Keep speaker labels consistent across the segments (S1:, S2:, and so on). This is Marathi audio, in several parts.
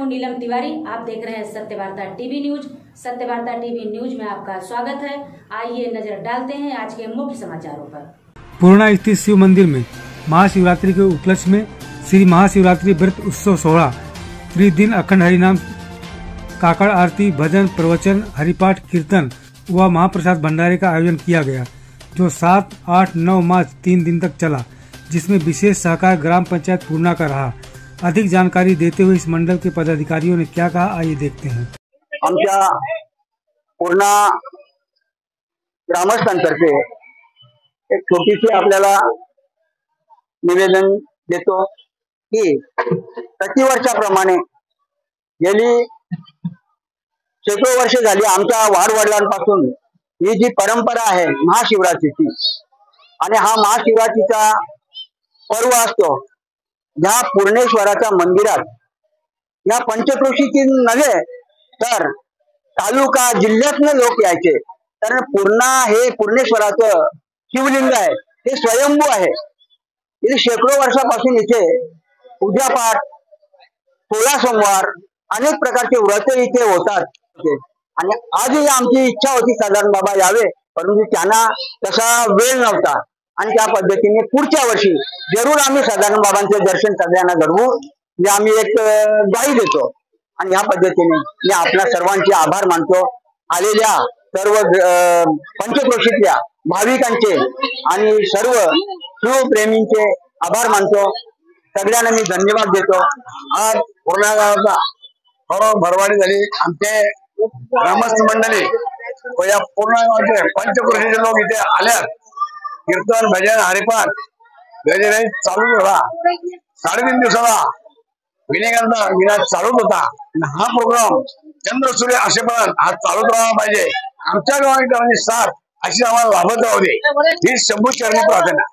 S1: हूं नीलम तिवारी। आप देख रहे हैं Satyavarta TV news. Satyavarta TV news में आपका स्वागत है। आइए नजर डालते हैं आज के मुख्य समाचारों पर।
S2: पूर्णा स्थित शिव मंदिर में महाशिवरात्रि के उपलक्ष्य में श्री महाशिवरात्रि व्रत उत्सव 16 त्रिदिन अखंड हरिनाम, काकड़ आरती, भजन, प्रवचन, हरिपाठ, कीर्तन व महाप्रसाद भंडारे का आयोजन किया गया, जो 7, 8, 9 मार्च 3 दिन तक चला, जिसमें विशेष सहकार ग्राम पंचायत पूर्णा का रहा। अधिक जानकारी देते हुए इस मंडल के पदाधिकारियों ने क्या कहा, आइए देखते हैं।
S3: आमच्या पूर्णा ग्रामस्थांतर्फे एक छोटीशी आपल्याला निवेदन देतो की प्रतिवर्षाप्रमाणे गेली शेकडो वर्ष झाली आमच्या वाडवडिलांपासून ही जी परंपरा आहे महाशिवरात्रीची, आणि हा महाशिवरात्रीचा पर्व असतो ह्या पूर्णेश्वराच्या मंदिरात या पंचक्रोशीची नव्हे तर तालुका जिल्ह्यातनं लोक यायचे। कारण पूर्णा हे पूर्णेश्वराचं शिवलिंग आहे, हे स्वयंभू आहे। इथे शेकडो वर्षापासून इथे पूजापाठ, 16 सोमवार, अनेक प्रकारचे व्रत इथे होतात। आणि आजही आमची इच्छा होती सदानंद बाबा यावे, परंतु त्यांना तसा वेळ नव्हता। आणि त्या पद्धतीने पुढच्या वर्षी जरूर आम्ही सदानंद बाबांचे दर्शन सगळ्यांना घडवू, हे आम्ही एक ग्वाही देतो। आणि या पद्धतीने मी आपल्या सर्वांचे आभार मानतो, आलेल्या सर्व पंचक्रोशीतल्या भाविकांचे आणि सर्व शिवप्रेमींचे आभार मानतो। सगळ्यांना मी धन्यवाद देतो।
S4: आज पूर्णा गावाचा भरवाडी झाली। आमचे ग्रामस्थ मंडळी व या पूर्णा गावाचे पंचक्रोशीचे लोक इथे आल्यात। कीर्तन, भजन, हरिपाठ गजरे चालूच होता। 3.5 दिवसाला विनाश चालूच होता। हा प्रोग्राम चंद्र सूर्य असेपर्यंत हा चालूच राहायला पाहिजे। आमच्या गावाची साथ अशी आम्हाला लाभत राहू दे, ही शंभू चरणी प्रार्थना।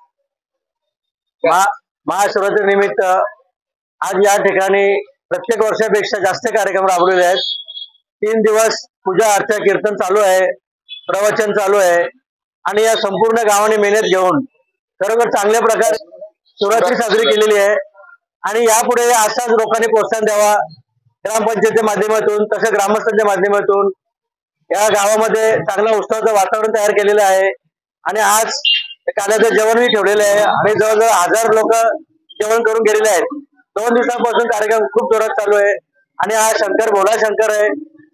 S3: महाशिवरात्री निमित्त आज या ठिकाणी प्रत्येक वर्षापेक्षा जास्त कार्यक्रम राबवलेले आहेत। 3 दिवस पूजा अर्चा कीर्तन चालू आहे, प्रवचन चालू आहे, आणि या संपूर्ण गावाने मेहनत घेऊन खरोखर चांगल्या प्रकारे शिवरात्री साजरी केलेली आहे। आणि यापुढे असाच लोकांनी प्रोत्साहन द्यावा, ग्रामपंचायतीच्या माध्यमातून तसं ग्रामस्थांच्या माध्यमातून या गावामध्ये चांगलं उत्सवाचं वातावरण तयार केलेलं आहे। आणि आज काल्याचं जेवणही ठेवलेलं आहे आणि जवळजवळ 1000 लोक जेवण करून गेलेले आहेत। 2 दिवसांपासून कार्यक्रम खूप जोरात चालू आहे। आणि हा शंकर भोला शंकर आहे,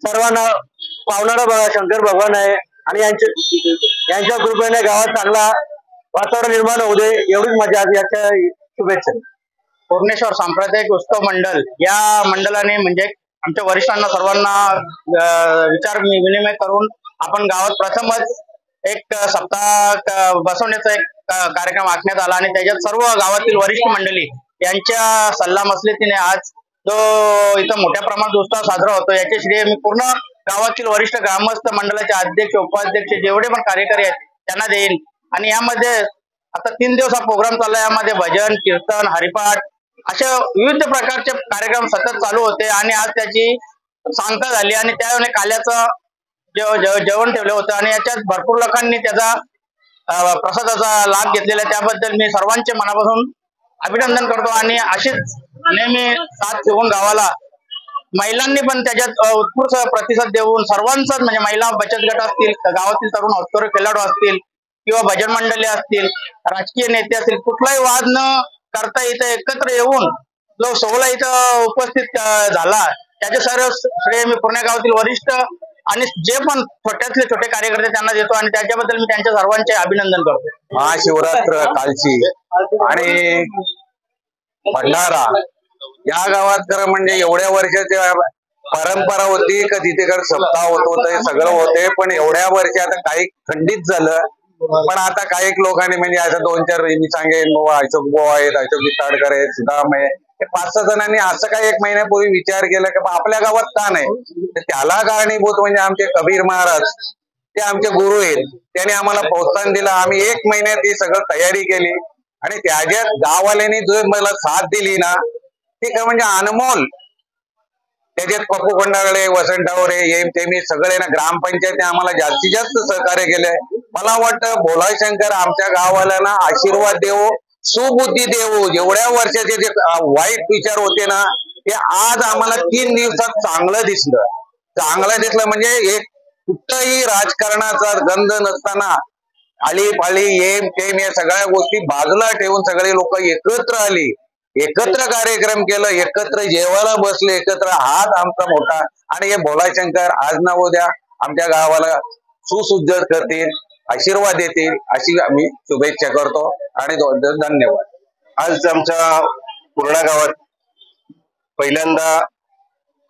S3: सर्वांना पावणारा बघा शंकर भगवान आहे। आणि यांच्या कृपेने गावात चांगला वातावरण निर्माण होऊ दे, एवढीच माझी आज याच्या शुभेच्छा।
S5: पूर्णेश्वर सांप्रदायिक उत्सव मंडळ या मंडळाने म्हणजे आमच्या वरिष्ठांना सर्वांना विचार विनिमय करून आपण गावात प्रथमच एक सप्ताह बसवण्याचा एक कार्यक्रम आखण्यात आला। आणि त्याच्यात सर्व गावातील वरिष्ठ मंडळी यांच्या सल्ला मसलतीने आज जो इथं मोठ्या प्रमाणात उत्सव साजरा होतो, याचे श्रेय मी पूर्ण गावातील वरिष्ठ ग्रामस्थ मंडळाचे अध्यक्ष, उपाध्यक्ष जेवढे पण कार्यकारी आहेत त्यांना देईन। आणि यामध्ये आता 3 दिवस हा प्रोग्राम चालला, यामध्ये भजन, कीर्तन, हरिपाठ असे विविध प्रकारचे कार्यक्रम सतत चालू होते। आणि आज त्याची सांगता झाली आणि त्यावेळी काल्याचं जेवण ठेवलं होतं आणि याच्यात भरपूर लोकांनी त्याचा प्रसादाचा लाभ घेतलेला आहे। त्याबद्दल मी सर्वांचे मनापासून अभिनंदन करतो। आणि अशीच नेहमी साथ देऊन गावाला महिलांनी पण त्याच्यात उत्स्फूर्त प्रतिसाद देऊन सर्वांचाच म्हणजे महिला बचत गट असतील, गावातील तरुण हौतकरू खेळाडू असतील किंवा भजन मंडळी असतील, राजकीय नेते असतील, कुठलाही वाद न करता इथं एकत्र येऊन जो सोहळा इथं उपस्थित झाला त्याचे सर्व श्रेय मी पूर्ण गावातील वरिष्ठ आणि जे पण छोट्यातले छोटे कार्यकर्ते त्यांना देतो। आणि त्याच्याबद्दल मी त्यांच्या सर्वांचे अभिनंदन करतो।
S4: महाशिवरात्र कालची आणि भंडारा या गावात खरं म्हणजे एवढ्या वर्षाची परंपरा होती का तिथे खरं सप्ताह होत होते, सगळं होते, पण एवढ्या वर्षी आता काही खंडित झालं। पण आता काही लोकांनी म्हणजे असं 2-4 मी सांगेन अशोक बुवा आहेत, अशोक ताडकर आहेत, सुदाम आहे, 5-6 जणांनी असं काही 1 महिन्यापूर्वी विचार केला की आपल्या गावात का नाही, तर त्याला कारणीभूत म्हणजे आमचे कबीर महाराज, ते आमचे गुरु आहेत, त्याने आम्हाला प्रोत्साहन दिलं। आम्ही 1 महिन्यात ही सगळं तयारी केली आणि त्याच्यात गाववाल्यांनी जो मला साथ दिली ना ती काय म्हणजे अनमोल। त्याच्यात पप्पू खंडागळे, वसंत डावरे हे ते मी सगळे ना ग्रामपंचायतीने आम्हाला जास्तीत जास्त सहकार्य केलंय। मला वाटतं भोला शंकर आमच्या गावाला आशीर्वाद देवो, सुबुद्धी देवो। एवढ्या वर्षाचे जे वाईट विचार होते ना हे आज आम्हाला 3 दिवसात चांगलं दिसलं म्हणजे एक कुठंही राजकारणाचा गंध नसताना आळीपाळी येम टेम या सगळ्या गोष्टी बाजूला ठेवून सगळे लोक एकत्र आली, एकत्र कार्यक्रम केलं, एकत्र जेवायला बसले, एकत्र हात आमचा मोठा आणि हे भोलाशंकर आज ना उद्या आमच्या गावाला सुसज्जित करतील, आशीर्वाद देतील अशी आम्ही शुभेच्छा करतो आणि धन्यवाद.
S6: आज आमच्या पूर्णा गावात पहिल्यांदा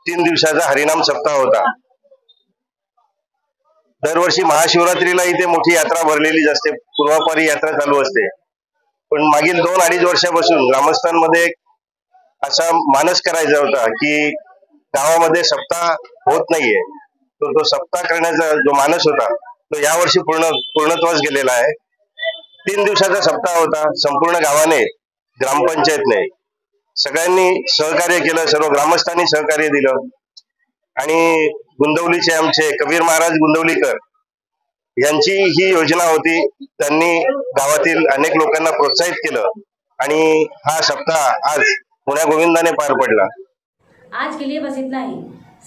S6: 3 दिवसाचा हरिनाम सप्ताह होता. दरवर्षी महाशिवरात्रीला इथे मोठी यात्रा भरलेली असते, पूर्वापारी यात्रा चालू असते. पण मागील 2-2.5 वर्षापासून ग्रामस्थांमध्ये असा मानस करायचा होता की गावामध्ये सप्ताह होत नाहीये, तो सप्ताह करण्याचा जो मानस होता तो यावर्षी पूर्णत्वास गेलेला आहे. 3 दिवसाचा सप्ताह होता. संपूर्ण गावाने, ग्रामपंचायतने सगळ्यांनी सहकार्य केलं, सर्व ग्रामस्थांनी सहकार्य दिलं आणि गुंदवलीचे आमचे कबीर महाराज गुंदवलीकर यांची ही योजना होती. त्यांनी गावातील अनेक लोकांना प्रोत्साहित केलं आणि हा सप्ताह आज पुण्या गोविंदाने पार पडला.
S1: आज के लिए बस इतना ही.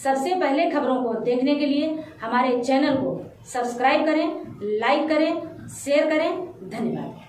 S1: सबसे पहले खबरों को देखने के लिए हमारे चैनल को सब्सक्राइब करें, लाइक करें, शेयर करें. धन्यवाद.